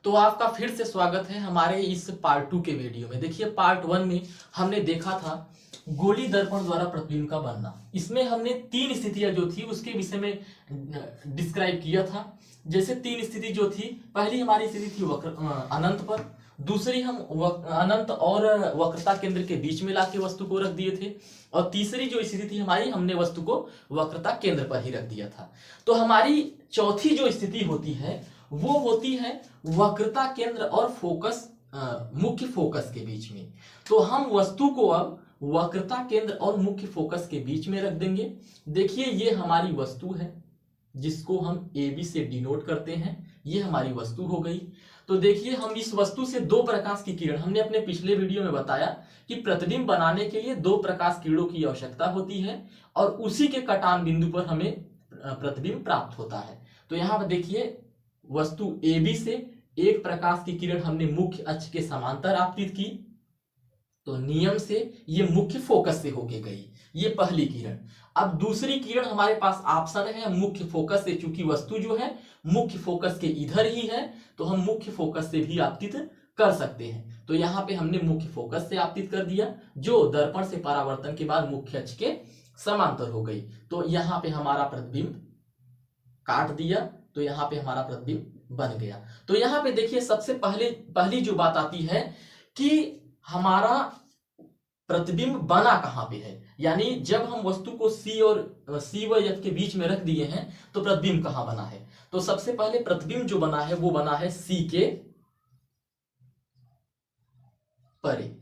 तो आपका फिर से स्वागत है हमारे इस पार्ट 2 के वीडियो में। देखिए पार्ट 1 में हमने देखा था गोली दर्पण द्वारा प्रतिबिंब का बनना। इसमें हमने तीन स्थितियां जो थी उसके विषय में डिस्क्राइब किया था। जैसे तीन स्थिति जो थी, पहली हमारी स्थिति थी अनंत पर, दूसरी हम अनंत और वक्रता केंद्र के बीच में लाके वस्तु को रख दिए थे, और तीसरी जो स्थिति थी हमारी, हमने वस्तु को वक्रता केंद्र पर ही रख दिया था। तो हमारी चौथी जो स्थिति होती है वो होती है वक्रता केंद्र और फोकस, मुख्य फोकस के बीच में। तो हम वस्तु को अब वक्रता केंद्र और मुख्य फोकस के बीच में रख देंगे। देखिए ये हमारी वस्तु है जिसको हम ए बी से डिनोट करते हैं, ये हमारी वस्तु हो गई। तो देखिए हम इस वस्तु से दो प्रकाश की किरण, हमने अपने पिछले वीडियो में बताया कि प्रतिबिंब बनाने के लिए दो प्रकाश किरणों की आवश्यकता होती है और उसी के कटान बिंदु पर हमें प्रतिबिंब प्राप्त होता है। तो यहाँ पर देखिए वस्तु ए बी से एक प्रकाश की किरण हमने मुख्य अक्ष के समांतर आपतित की, तो नियम से ये मुख्य फोकस से होके गई, ये पहली किरण। अब दूसरी किरण हमारे पास ऑप्शन है मुख्य फोकस से, चूंकि वस्तु जो है मुख्य फोकस के इधर ही है तो हम मुख्य फोकस से भी आपतित कर सकते हैं। तो यहाँ पे हमने मुख्य फोकस से आपतित कर दिया जो दर्पण से परावर्तन के बाद मुख्य अक्ष के समांतर हो गई। तो यहाँ पे हमारा प्रतिबिंब काट दिया, तो यहाँ पे हमारा प्रतिबिंब बन गया। तो यहाँ पे देखिए सबसे पहली जो बात आती है कि हमारा प्रतिबिंब बना कहां पे है, यानी जब हम वस्तु को सी व एफ के बीच में रख दिए हैं तो प्रतिबिंब कहां बना है। तो सबसे पहले प्रतिबिंब जो बना है वो बना है सी के परे,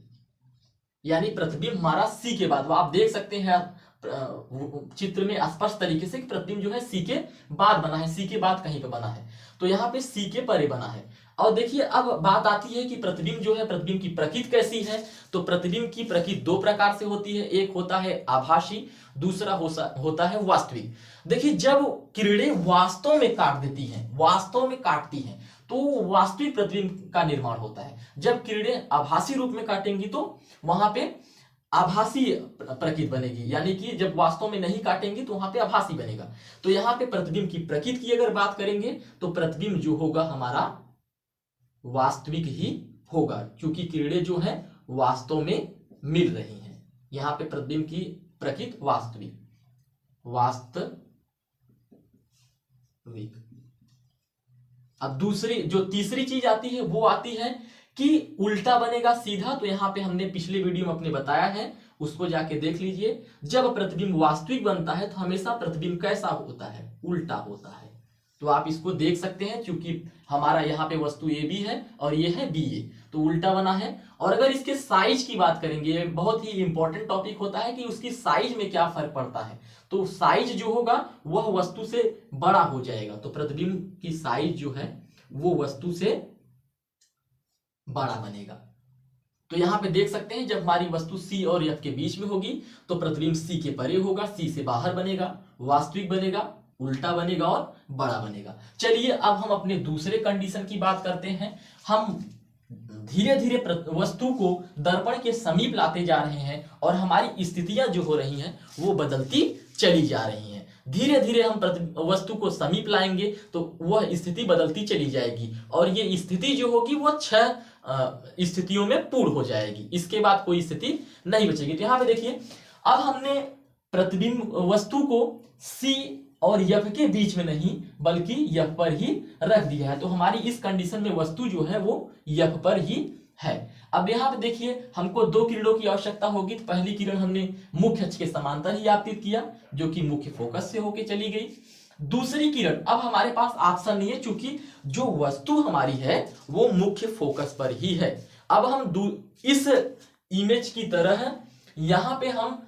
यानी प्रतिबिंब हमारा सी के बाद, आप देख सकते हैं चित्र में स्पष्ट तरीके से कि प्रतिबिंब जो है सी के बाद बना है, सी के बाद कहीं पे बना है, तो यहाँ पे सी के परे बना है। और देखिए अब बात आती है कि प्रतिबिंब जो है, प्रतिबिंब की प्रकृति कैसी है। तो प्रतिबिंब की प्रकृति दो प्रकार से होती है, एक होता है आभासी, दूसरा होता है वास्तविक। देखिए जब किरणें वास्तव में काट देती हैं, वास्तव में काटती हैं, तो वास्तविक प्रतिबिंब का निर्माण होता है। जब किरणें आभासी रूप में काटेंगी तो वहां पे आभासी प्रकृति बनेगी, यानी कि जब वास्तव में नहीं काटेंगी तो वहां पे आभासी बनेगा। तो यहाँ पे प्रतिबिंब की प्रकृति की अगर बात करेंगे तो प्रतिबिंब जो होगा हमारा वास्तविक ही होगा, क्योंकि किरणें जो है वास्तव में मिल रही हैं। यहाँ पे प्रतिबिंब की प्रकृति वास्तविक। अब दूसरी जो तीसरी चीज आती है वो आती है कि उल्टा बनेगा सीधा। तो यहाँ पे हमने पिछले वीडियो में अपने बताया है, उसको जाके देख लीजिए। जब प्रतिबिंब वास्तविक बनता है तो हमेशा प्रतिबिंब कैसा होता है, उल्टा होता है। तो आप इसको देख सकते हैं, क्योंकि हमारा यहाँ पे वस्तु ए बी है और ये है बी ए, तो उल्टा बना है। और अगर इसके साइज की बात करेंगे, बहुत ही इंपॉर्टेंट टॉपिक होता है कि उसकी साइज में क्या फर्क पड़ता है। तो साइज जो होगा वह वस्तु से बड़ा हो जाएगा, तो प्रतिबिंब की साइज जो है वो वस्तु से बड़ा बनेगा। तो यहाँ पे देख सकते हैं जब हमारी वस्तु सी और एफ के बीच में होगी तो प्रतिबिंब सी के परे होगा, सी से बाहर बनेगा, वास्तविक बनेगा, उल्टा बनेगा और बड़ा बनेगा। चलिए अब हम अपने दूसरे कंडीशन की बात करते हैं। हम धीरे धीरे वस्तु को दर्पण के समीप लाते जा रहे हैं और हमारी स्थितियां जो हो रही हैं वो बदलती चली जा रही हैं। धीरे धीरे हम वस्तु को समीप लाएंगे तो वह स्थिति बदलती चली जाएगी और ये स्थिति जो होगी वो 6 स्थितियों में पूर्ण हो जाएगी, इसके बाद कोई स्थिति नहीं बचेगी। तो यहाँ पे देखिए अब हमने प्रतिबिंब वस्तु को सी और एफ के बीच में नहीं बल्कि एफ पर ही रख दिया है, तो हमारी इस कंडीशन में वस्तु जो है वो एफ पर ही है। अब यहाँ पे देखिए हमको दो किरणों की आवश्यकता होगी। तो पहली किरण हमने मुख्य अक्ष के समांतर ही आपतित किया जो कि मुख्य फोकस से होके चली गई। दूसरी किरण, अब हमारे पास ऑप्शन नहीं है क्योंकि जो वस्तु हमारी है वो मुख्य फोकस पर ही है। अब हम इस इमेज की तरह यहां पे हम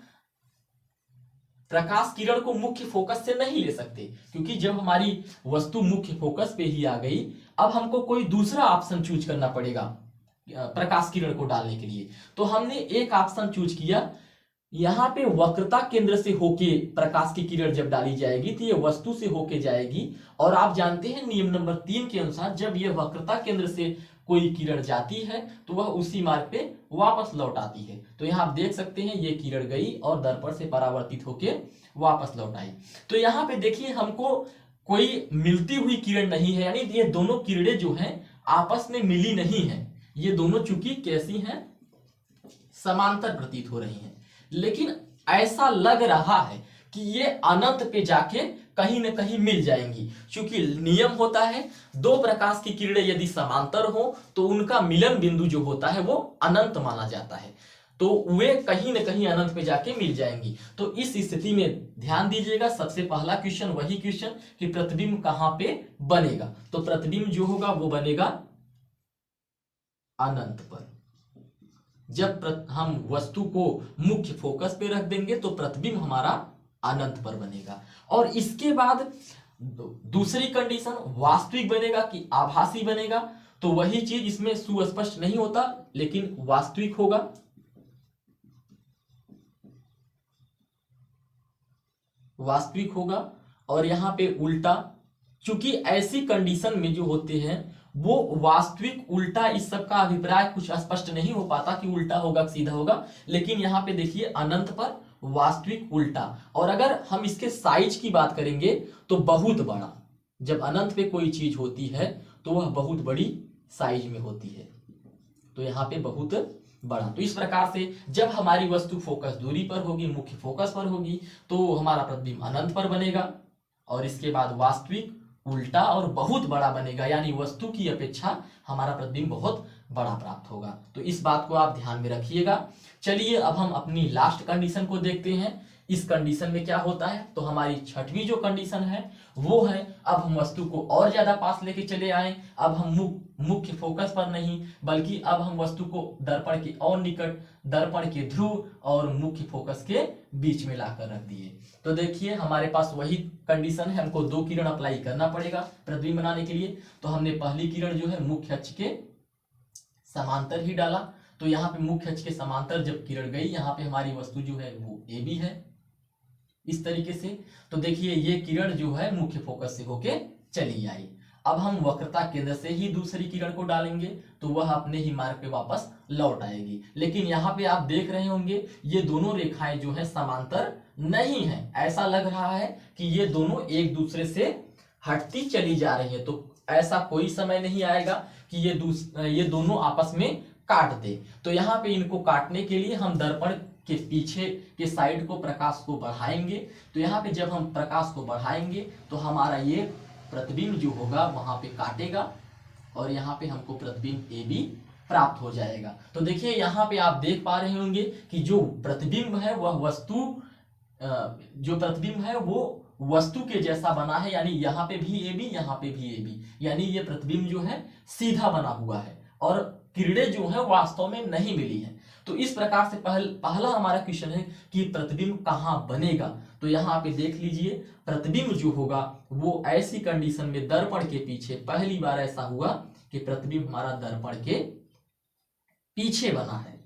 प्रकाश किरण को मुख्य फोकस से नहीं ले सकते, क्योंकि जब हमारी वस्तु मुख्य फोकस पे ही आ गई अब हमको कोई दूसरा ऑप्शन चूज करना पड़ेगा प्रकाश किरण को डालने के लिए। तो हमने एक ऑप्शन चूज किया, यहाँ पे वक्रता केंद्र से होके प्रकाश की किरण जब डाली जाएगी तो ये वस्तु से होके जाएगी, और आप जानते हैं नियम नंबर 3 के अनुसार जब ये वक्रता केंद्र से कोई किरण जाती है तो वह उसी मार्ग पे वापस लौट आती है। तो यहाँ आप देख सकते हैं ये किरण गई और दर्पण से परावर्तित होके वापस लौट आई। तो यहाँ पे देखिए हमको कोई मिलती हुई किरण नहीं है, यानी ये दोनों किरणें जो हैं आपस में मिली नहीं है, ये दोनों चूंकि कैसी हैं, समांतर प्रतीत हो रही हैं, लेकिन ऐसा लग रहा है कि ये अनंत पे जाके कहीं न कहीं मिल जाएंगी। क्योंकि नियम होता है दो प्रकाश की किरणें यदि समांतर हो तो उनका मिलन बिंदु जो होता है वो अनंत माना जाता है, तो वे कहीं न कहीं अनंत पे जाके मिल जाएंगी। तो इस स्थिति में ध्यान दीजिएगा, सबसे पहला क्वेश्चन वही क्वेश्चन कि प्रतिबिंब कहां पे बनेगा, तो प्रतिबिंब जो होगा वो बनेगा अनंत पर। जब हम वस्तु को मुख्य फोकस पे रख देंगे तो प्रतिबिंब हमारा अनंत पर बनेगा। और इसके बाद दूसरी कंडीशन वास्तविक बनेगा कि आभासी बनेगा, तो वही चीज इसमें सुस्पष्ट नहीं होता लेकिन वास्तविक होगा। वास्तविक होगा और यहां पे उल्टा, क्योंकि ऐसी कंडीशन में जो होते हैं वो वास्तविक उल्टा, इस सब का अभिप्राय कुछ स्पष्ट नहीं हो पाता कि उल्टा होगा कि सीधा होगा, लेकिन यहां पे देखिए अनंत पर वास्तविक उल्टा। और अगर हम इसके साइज की बात करेंगे तो बहुत बड़ा, जब अनंत पे कोई चीज होती है तो वह बहुत बड़ी साइज में होती है, तो यहाँ पे बहुत बड़ा। तो इस प्रकार से जब हमारी वस्तु फोकस दूरी पर होगी, मुख्य फोकस पर होगी, तो हमारा प्रतिबिंब अनंत पर बनेगा। और इसके बाद वास्तविक उल्टा और बहुत बड़ा बनेगा, यानी वस्तु की अपेक्षा हमारा प्रतिबिंब बहुत बड़ा प्राप्त होगा। तो इस बात को आप ध्यान में रखिएगा। चलिए अब हम अपनी लास्ट कंडीशन को देखते हैं। इस कंडीशन में क्या होता है, तो हमारी छठवीं जो कंडीशन है वो है, अब हम वस्तु को और ज्यादा पास लेके चले आए। अब हम मुख्य फोकस पर नहीं, बल्कि अब हम वस्तु को दर्पण के और निकट, दर्पण के ध्रुव और मुख्य फोकस के बीच में लाकर रख दिए। तो देखिए हमारे पास वही कंडीशन है, हमको दो किरण अप्लाई करना पड़ेगा प्रतिबिंब बनाने के लिए। तो हमने पहली किरण जो है मुख्य अक्ष के समांतर ही डाला, तो यहाँ पे मुख्य अक्ष के समांतर जब किरण गई, यहाँ पे हमारी वस्तु जो है वो ए बी है इस तरीके से। तो देखिए ये किरण जो है मुख्य फोकस से होके चली आई। अब हम वक्रता केंद्र से ही दूसरी किरण को डालेंगे तो वह अपने ही मार्ग पे वापस लौट आएगी। लेकिन यहाँ पे आप देख रहे होंगे ये दोनों रेखाएं जो है समांतर नहीं है, ऐसा लग रहा है कि ये दोनों एक दूसरे से हटती चली जा रही है। तो ऐसा कोई समय नहीं आएगा कि ये दोनों आपस में काट दे। तो यहाँ पे इनको काटने के लिए हम दर्पण के पीछे के साइड को, प्रकाश को बढ़ाएंगे। तो यहाँ पे जब हम प्रकाश को बढ़ाएंगे तो हमारा ये प्रतिबिंब जो होगा वहां पे काटेगा और यहाँ पे हमको प्रतिबिंब ए बी प्राप्त हो जाएगा। तो देखिए यहाँ पे आप देख पा रहे होंगे कि जो प्रतिबिंब है वह जो प्रतिबिंब है वो वस्तु के जैसा बना है, यानी यहाँ पे भी ए बी, यहाँ पे भी ए बी, यानी ये प्रतिबिंब जो है सीधा बना हुआ है और किरणें जो है वास्तव में नहीं मिली है। तो इस प्रकार से पहला हमारा क्वेश्चन है कि प्रतिबिंब कहाँ बनेगा। तो यहाँ पे देख लीजिए प्रतिबिंब जो होगा वो ऐसी कंडीशन में दर्पण के पीछे, पहली बार ऐसा हुआ कि प्रतिबिंब हमारा दर्पण के पीछे बना है।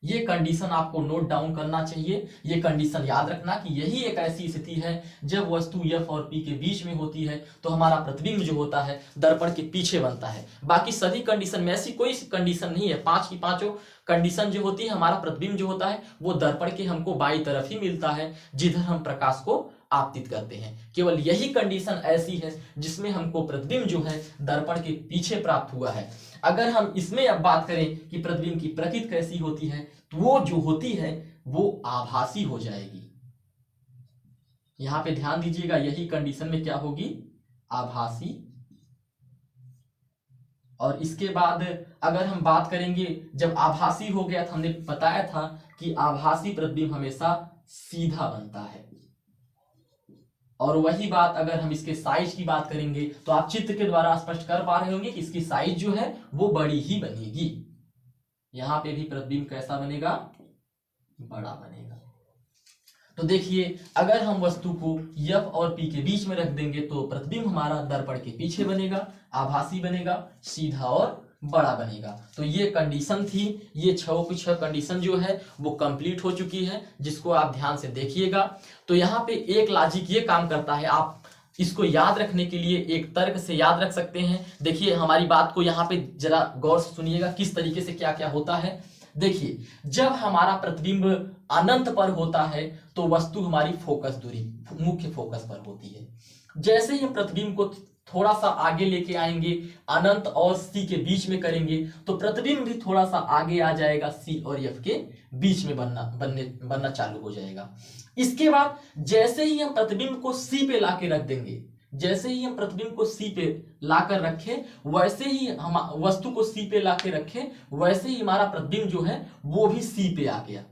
ये कंडीशन आपको नोट डाउन करना चाहिए। ये कंडीशन याद रखना कि यही एक ऐसी स्थिति है जब वस्तु F और P के बीच में होती है तो हमारा प्रतिबिंब जो होता है दर्पण के पीछे बनता है। बाकी सभी कंडीशन में ऐसी कोई कंडीशन नहीं है, पांच की पांचों कंडीशन जो होती है हमारा प्रतिबिंब जो होता है वो दर्पण के हमको बाई तरफ ही मिलता है जिधर हम प्रकाश को आपतित करते हैं। केवल यही कंडीशन ऐसी है जिसमें हमको प्रतिबिंब जो है दर्पण के पीछे प्राप्त हुआ है। अगर हम इसमें अब बात करें कि प्रतिबिंब की प्रकृति कैसी होती है, तो वो जो होती है वो आभासी हो जाएगी। यहां पे ध्यान दीजिएगा, यही कंडीशन में क्या होगी, आभासी। और इसके बाद अगर हम बात करेंगे जब आभासी हो गया, तो हमने बताया था कि आभासी प्रतिबिंब हमेशा सीधा बनता है। और वही बात अगर हम इसके साइज की बात करेंगे तो आप चित्र के द्वारा स्पष्ट कर पा रहे होंगे कि इसकी साइज जो है वो बड़ी ही बनेगी। यहां पे भी प्रतिबिंब कैसा बनेगा, बड़ा बनेगा। तो देखिए अगर हम वस्तु को F और P के बीच में रख देंगे तो प्रतिबिंब हमारा दर्पण के पीछे बनेगा, आभासी बनेगा, सीधा और बड़ा बनेगा। तो ये कंडीशन थी, ये 6 कंडीशन जो है वो कंप्लीट हो चुकी है, जिसको आप ध्यान से देखिएगा। तो यहाँ पे एक लॉजिक ये काम करता है, आप इसको याद रखने के लिए एक तर्क से याद रख सकते हैं। देखिए हमारी बात को यहाँ पे जरा गौर से सुनिएगा किस तरीके से क्या क्या होता है। देखिए जब हमारा प्रतिबिंब अनंत पर होता है तो वस्तु हमारी फोकस दूरी, मुख्य फोकस पर होती है। जैसे ही हम प्रतिबिंब को थोड़ा सा आगे लेके आएंगे, अनंत और सी के बीच में करेंगे, तो प्रतिबिंब भी थोड़ा सा आगे आ जाएगा, सी और एफ के बीच में बनना चालू हो जाएगा। इसके बाद जैसे ही हम प्रतिबिंब को सी पे लाके रख देंगे, जैसे ही हम प्रतिबिंब को सी पे लाकर रखें, वैसे ही हम वस्तु को सी पे लाके रखें, वैसे ही हमारा प्रतिबिंब जो है वो भी सी पे आ गया।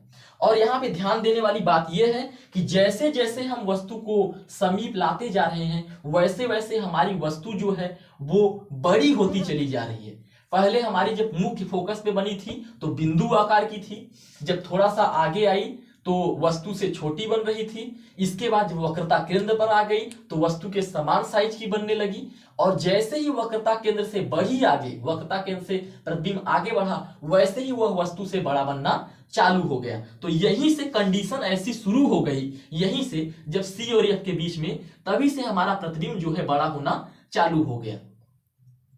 और यहाँ पे ध्यान देने वाली बात यह है कि जैसे जैसे हम वस्तु को समीप लाते जा रहे हैं, वैसे वैसे हमारी वस्तु जो है वो बड़ी होती चली जा रही है। पहले हमारी जब मुख्य फोकस पे बनी थी तो बिंदु आकार की थी, जब थोड़ा सा आगे आई तो वस्तु से छोटी बन रही थी, इसके बाद जब वक्रता केंद्र पर आ गई तो वस्तु के समान साइज की बनने लगी, और जैसे ही वक्रता केंद्र से बढ़ी आगे, वक्रता केंद्र से प्रतिबिंब आगे बढ़ा, वैसे ही वह वस्तु से बड़ा बनना चालू हो गया। तो यहीं से कंडीशन ऐसी शुरू हो गई, यहीं से जब सी और एफ के बीच में, तभी से हमारा प्रतिबिंब जो है बड़ा होना चालू हो गया।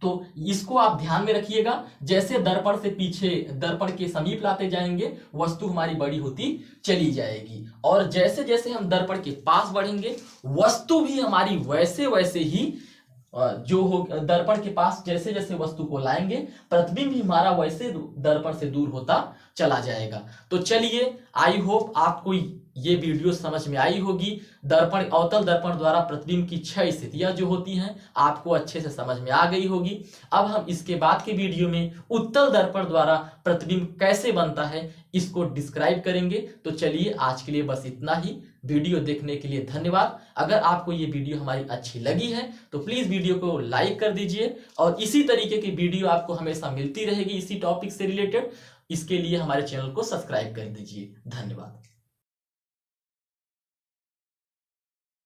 तो इसको आप ध्यान में रखिएगा, जैसे दर्पण से पीछे, दर्पण के समीप लाते जाएंगे, वस्तु हमारी बड़ी होती चली जाएगी, और जैसे जैसे हम दर्पण के पास बढ़ेंगे, वस्तु भी हमारी वैसे वैसे ही जो हो, दर्पण के पास जैसे जैसे वस्तु को लाएंगे, प्रतिबिंब भी हमारा वैसे दर्पण से दूर होता चला जाएगा। तो चलिए, आई होप आपको ये वीडियो समझ में आई होगी। दर्पण, अवतल दर्पण द्वारा प्रतिबिंब की 6 स्थितियां जो होती हैं आपको अच्छे से समझ में आ गई होगी। अब हम इसके बाद के वीडियो में उत्तल दर्पण द्वारा प्रतिबिंब कैसे बनता है इसको डिस्क्राइब करेंगे। तो चलिए, आज के लिए बस इतना ही। वीडियो देखने के लिए धन्यवाद। अगर आपको ये वीडियो हमारी अच्छी लगी है तो प्लीज वीडियो को लाइक कर दीजिए, और इसी तरीके की वीडियो आपको हमेशा मिलती रहेगी इसी टॉपिक से रिलेटेड। इसके लिए हमारे चैनल को सब्सक्राइब कर दीजिए। धन्यवाद।